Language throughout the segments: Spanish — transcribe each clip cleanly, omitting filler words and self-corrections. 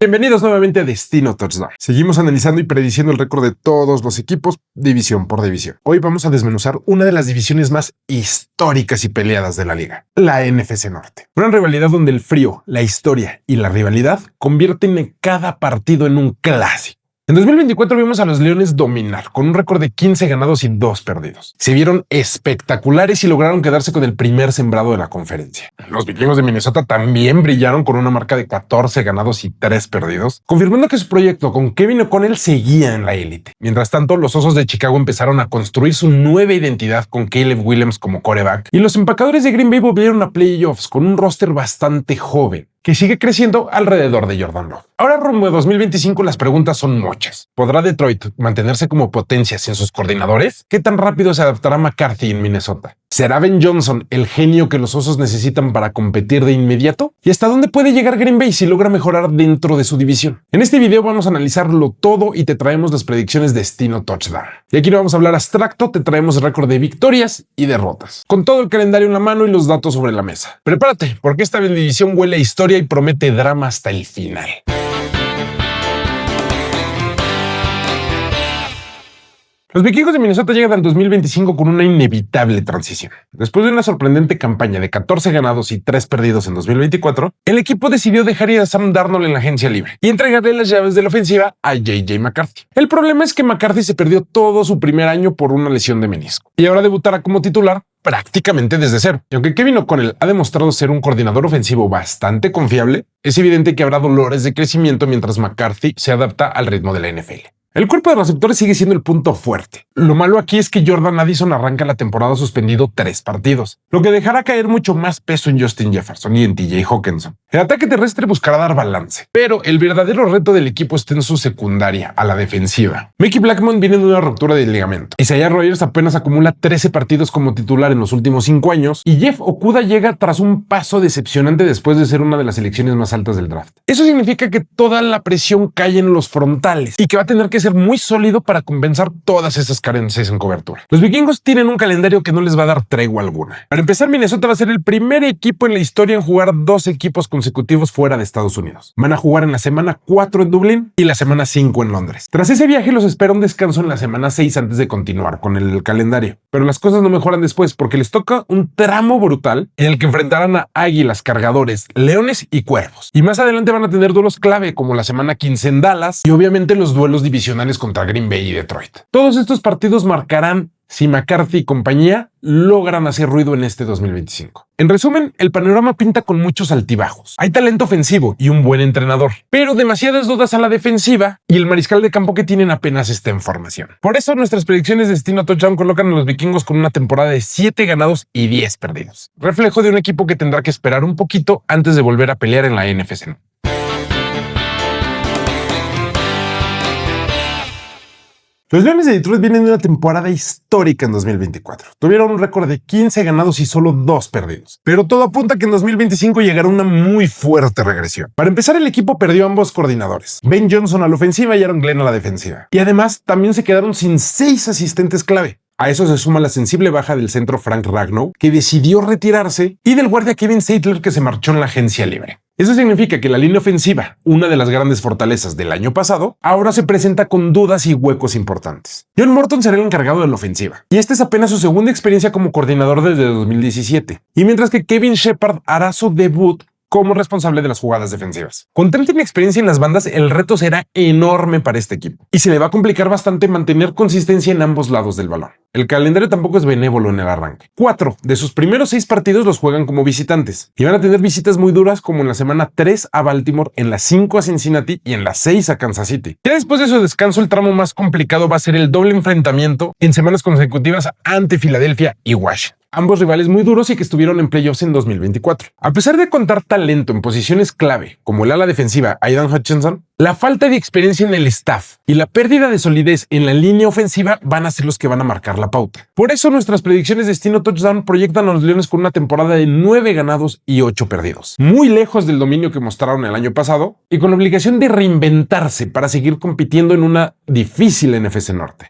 Bienvenidos nuevamente a Destino Touchdown. Seguimos analizando y prediciendo el récord de todos los equipos división por división. Hoy vamos a desmenuzar una de las divisiones más históricas y peleadas de la liga, la NFC Norte. Una rivalidad donde el frío, la historia y la rivalidad convierten cada partido en un clásico. En 2024 vimos a los Leones dominar con un récord de 15 ganados y 2 perdidos. Se vieron espectaculares y lograron quedarse con el primer sembrado de la conferencia. Los Vikingos de Minnesota también brillaron con una marca de 14 ganados y 3 perdidos, confirmando que su proyecto con Kevin O'Connell seguía en la élite. Mientras tanto, los Osos de Chicago empezaron a construir su nueva identidad con Caleb Williams como quarterback y los Empacadores de Green Bay volvieron a playoffs con un roster bastante joven que sigue creciendo alrededor de Jordan Love. Ahora rumbo a 2025 las preguntas son muchas. ¿Podrá Detroit mantenerse como potencia sin sus coordinadores? ¿Qué tan rápido se adaptará McCarthy en Minnesota? ¿Será Ben Johnson el genio que los Osos necesitan para competir de inmediato? ¿Y hasta dónde puede llegar Green Bay si logra mejorar dentro de su división? En este video vamos a analizarlo todo y te traemos las predicciones de Destino Touchdown. Y aquí no vamos a hablar abstracto, te traemos récord de victorias y derrotas, con todo el calendario en la mano y los datos sobre la mesa. Prepárate, porque esta división huele a historia y promete drama hasta el final. Los Vikingos de Minnesota llegan al 2025 con una inevitable transición. Después de una sorprendente campaña de 14 ganados y 3 perdidos en 2024, el equipo decidió dejar ir a Sam Darnold en la agencia libre y entregarle las llaves de la ofensiva a J.J. McCarthy. El problema es que McCarthy se perdió todo su primer año por una lesión de menisco y ahora debutará como titular prácticamente desde cero. Y aunque Kevin O'Connell ha demostrado ser un coordinador ofensivo bastante confiable, es evidente que habrá dolores de crecimiento mientras McCarthy se adapta al ritmo de la NFL. El cuerpo de receptores sigue siendo el punto fuerte. Lo malo aquí es que Jordan Addison arranca la temporada suspendido 3 partidos, lo que dejará caer mucho más peso en Justin Jefferson y en TJ Hawkinson. El ataque terrestre buscará dar balance, pero el verdadero reto del equipo está en su secundaria, a la defensiva. Mickey Blackmon viene de una ruptura de ligamento. Isaiah Rodgers apenas acumula 13 partidos como titular en los últimos 5 años y Jeff Okudah llega tras un paso decepcionante después de ser una de las selecciones más altas del draft. Eso significa que toda la presión cae en los frontales y que va a tener que ser muy sólido para compensar todas esas carencias en cobertura. Los Vikingos tienen un calendario que no les va a dar tregua alguna. Para empezar, Minnesota va a ser el primer equipo en la historia en jugar 2 equipos consecutivos fuera de Estados Unidos. Van a jugar en la semana 4 en Dublín y la semana 5 en Londres. Tras ese viaje los espera un descanso en la semana 6 antes de continuar con el calendario. Pero las cosas no mejoran después porque les toca un tramo brutal en el que enfrentarán a Águilas, Cargadores, Leones y Cuervos. Y más adelante van a tener duelos clave como la semana 15 en Dallas y obviamente los duelos divisionales contra Green Bay y Detroit. Todos estos partidos marcarán si McCarthy y compañía logran hacer ruido en este 2025. En resumen, el panorama pinta con muchos altibajos. Hay talento ofensivo y un buen entrenador, pero demasiadas dudas a la defensiva y el mariscal de campo que tienen apenas está en formación. Por eso nuestras predicciones de Destino Touchdown colocan a los Vikingos con una temporada de 7 ganados y 10 perdidos. Reflejo de un equipo que tendrá que esperar un poquito antes de volver a pelear en la NFC. Los Leones de Detroit vienen de una temporada histórica en 2024. Tuvieron un récord de 15 ganados y solo 2 perdidos. Pero todo apunta a que en 2025 llegará una muy fuerte regresión. Para empezar, el equipo perdió a ambos coordinadores. Ben Johnson a la ofensiva y Aaron Glenn a la defensiva. Y además, también se quedaron sin 6 asistentes clave. A eso se suma la sensible baja del centro Frank Ragnow, que decidió retirarse, y del guardia Kevin Saitler, que se marchó en la agencia libre. Eso significa que la línea ofensiva, una de las grandes fortalezas del año pasado, ahora se presenta con dudas y huecos importantes. John Morton será el encargado de la ofensiva, y esta es apenas su segunda experiencia como coordinador desde 2017. Y mientras que Kevin Shepard hará su debut como responsable de las jugadas defensivas. Con tanta inexperiencia en las bandas, el reto será enorme para este equipo y se le va a complicar bastante mantener consistencia en ambos lados del balón. El calendario tampoco es benévolo en el arranque. 4 de sus primeros 6 partidos los juegan como visitantes y van a tener visitas muy duras como en la semana 3 a Baltimore, en la 5 a Cincinnati y en la 6 a Kansas City. Ya después de su descanso, el tramo más complicado va a ser el doble enfrentamiento en semanas consecutivas ante Filadelfia y Washington. Ambos rivales muy duros y que estuvieron en playoffs en 2024. A pesar de contar talento en posiciones clave, como el ala defensiva Aidan Hutchinson, la falta de experiencia en el staff y la pérdida de solidez en la línea ofensiva van a ser los que van a marcar la pauta. Por eso nuestras predicciones de Destino Touchdown proyectan a los Leones con una temporada de 9 ganados y 8 perdidos. Muy lejos del dominio que mostraron el año pasado y con la obligación de reinventarse para seguir compitiendo en una difícil NFC Norte.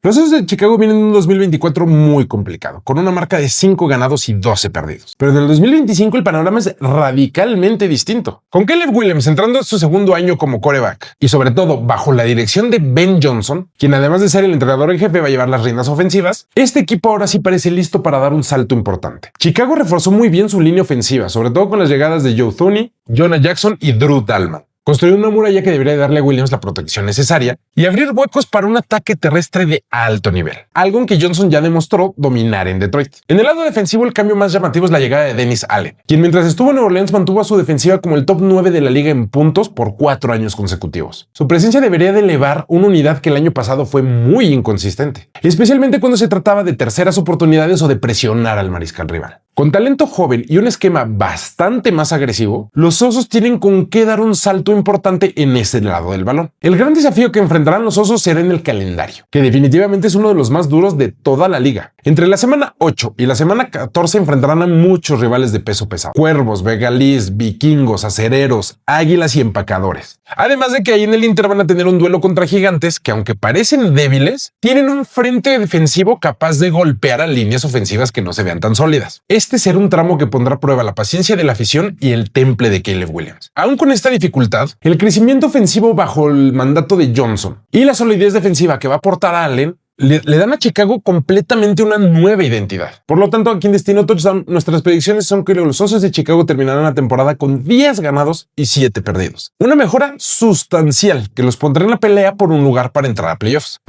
Los Osos de Chicago vienen en un 2024 muy complicado, con una marca de 5 ganados y 12 perdidos. Pero en el 2025 el panorama es radicalmente distinto. Con Caleb Williams entrando en su segundo año como quarterback y sobre todo bajo la dirección de Ben Johnson, quien además de ser el entrenador en jefe va a llevar las riendas ofensivas, este equipo ahora sí parece listo para dar un salto importante. Chicago reforzó muy bien su línea ofensiva, sobre todo con las llegadas de Joe Thuney, Jonah Jackson y Drew Dalman. Construir una muralla que debería darle a Williams la protección necesaria y abrir huecos para un ataque terrestre de alto nivel, algo en que Johnson ya demostró dominar en Detroit. En el lado defensivo, el cambio más llamativo es la llegada de Dennis Allen, quien mientras estuvo en Nueva Orleans mantuvo a su defensiva como el top 9 de la liga en puntos por 4 años consecutivos. Su presencia debería de elevar una unidad que el año pasado fue muy inconsistente, especialmente cuando se trataba de terceras oportunidades o de presionar al mariscal rival. Con talento joven y un esquema bastante más agresivo, los Osos tienen con qué dar un salto importante en ese lado del balón. El gran desafío que enfrentarán los Osos será en el calendario, que definitivamente es uno de los más duros de toda la liga. Entre la semana 8 y la semana 14 enfrentarán a muchos rivales de peso pesado: Cuervos, Bengalíes, Vikingos, Acereros, Águilas y Empacadores. Además de que ahí en el Inter van a tener un duelo contra Gigantes que, aunque parecen débiles, tienen un frente defensivo capaz de golpear a líneas ofensivas que no se vean tan sólidas. Este será un tramo que pondrá a prueba la paciencia de la afición y el temple de Caleb Williams. Aún con esta dificultad, el crecimiento ofensivo bajo el mandato de Johnson y la solidez defensiva que va a aportar a Allen le dan a Chicago completamente una nueva identidad. Por lo tanto, aquí en Destino Touchdown, nuestras predicciones son que los Osos de Chicago terminarán la temporada con 10 ganados y 7 perdidos. Una mejora sustancial que los pondrá en la pelea por un lugar para entrar a playoffs.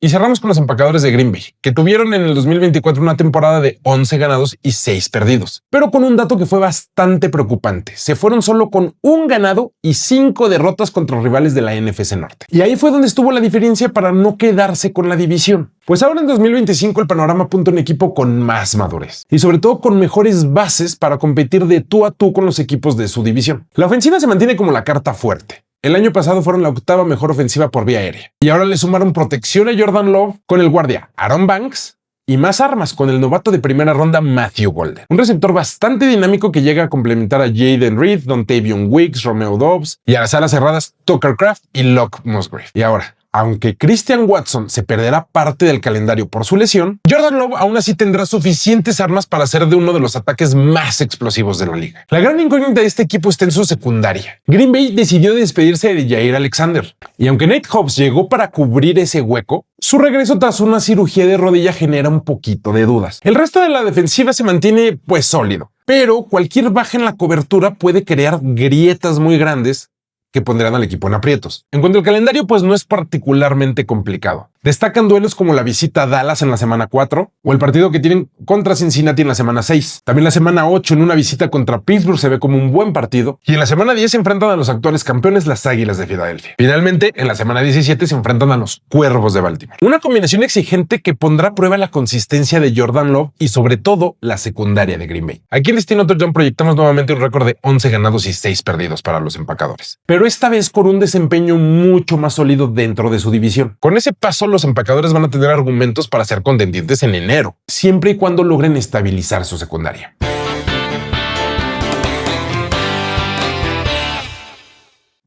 Y cerramos con los Empacadores de Green Bay, que tuvieron en el 2024 una temporada de 11 ganados y 6 perdidos, pero con un dato que fue bastante preocupante. Se fueron solo con 1 ganado y 5 derrotas contra los rivales de la NFC Norte. Y ahí fue donde estuvo la diferencia para no quedarse con la división. Pues ahora en 2025 el panorama apunta a un equipo con más madurez y sobre todo con mejores bases para competir de tú a tú con los equipos de su división. La ofensiva se mantiene como la carta fuerte. El año pasado fueron la 8ª mejor ofensiva por vía aérea. Y ahora le sumaron protección a Jordan Love con el guardia Aaron Banks y más armas con el novato de primera ronda Matthew Golden. Un receptor bastante dinámico que llega a complementar a Jaden Reed, Dontavion Wicks, Romeo Doubs y a las alas cerradas Tucker Kraft y Locke Musgrave. Y ahora, aunque Christian Watson se perderá parte del calendario por su lesión, Jordan Love aún así tendrá suficientes armas para ser de uno de los ataques más explosivos de la liga. La gran incógnita de este equipo está en su secundaria. Green Bay decidió despedirse de Jair Alexander, y aunque Nate Hobbs llegó para cubrir ese hueco, su regreso tras una cirugía de rodilla genera un poquito de dudas. El resto de la defensiva se mantiene pues sólido, pero cualquier baja en la cobertura puede crear grietas muy grandes que pondrán al equipo en aprietos. En cuanto al calendario, pues no es particularmente complicado. Destacan duelos como la visita a Dallas en la semana 4 o el partido que tienen contra Cincinnati en la semana 6. También la semana 8 en una visita contra Pittsburgh se ve como un buen partido. Y en la semana 10 se enfrentan a los actuales campeones, las Águilas de Filadelfia. Finalmente, en la semana 17 se enfrentan a los Cuervos de Baltimore. Una combinación exigente que pondrá a prueba la consistencia de Jordan Love y sobre todo la secundaria de Green Bay. Aquí en Destino Touchdown proyectamos nuevamente un récord de 11 ganados y 6 perdidos para los Empacadores, pero esta vez con un desempeño mucho más sólido dentro de su división. Con ese paso, los Empacadores van a tener argumentos para ser contendientes en enero, siempre y cuando logren estabilizar su secundaria.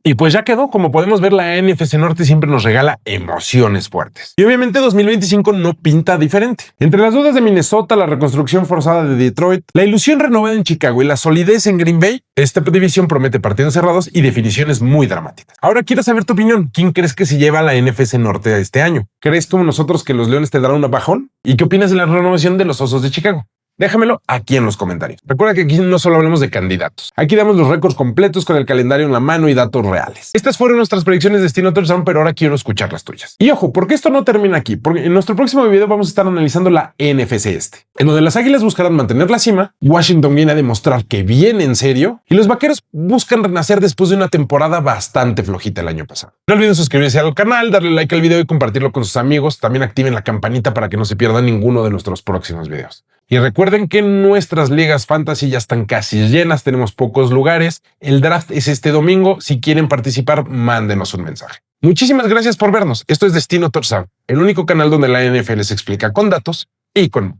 Y pues ya quedó. Como podemos ver, la NFC Norte siempre nos regala emociones fuertes. Y obviamente 2025 no pinta diferente. Entre las dudas de Minnesota, la reconstrucción forzada de Detroit, la ilusión renovada en Chicago y la solidez en Green Bay, esta división promete partidos cerrados y definiciones muy dramáticas. Ahora quiero saber tu opinión. ¿Quién crees que se lleva a la NFC Norte este año? ¿Crees como nosotros que los Leones te darán un bajón? ¿Y qué opinas de la renovación de los Osos de Chicago? Déjamelo aquí en los comentarios. Recuerda que aquí no solo hablamos de candidatos. Aquí damos los récords completos con el calendario en la mano y datos reales. Estas fueron nuestras predicciones de Destino Touchdown, pero ahora quiero escuchar las tuyas. Y ojo, porque esto no termina aquí, porque en nuestro próximo video vamos a estar analizando la NFC Este, en donde las Águilas buscarán mantener la cima, Washington viene a demostrar que viene en serio y los Vaqueros buscan renacer después de una temporada bastante flojita el año pasado. No olviden suscribirse al canal, darle like al video y compartirlo con sus amigos. También activen la campanita para que no se pierdan ninguno de nuestros próximos videos. Y recuerden que nuestras ligas fantasy ya están casi llenas, tenemos pocos lugares. El draft es este domingo. Si quieren participar, mándenos un mensaje. Muchísimas gracias por vernos. Esto es Destino Touchdown, el único canal donde la NFL se explica con datos y con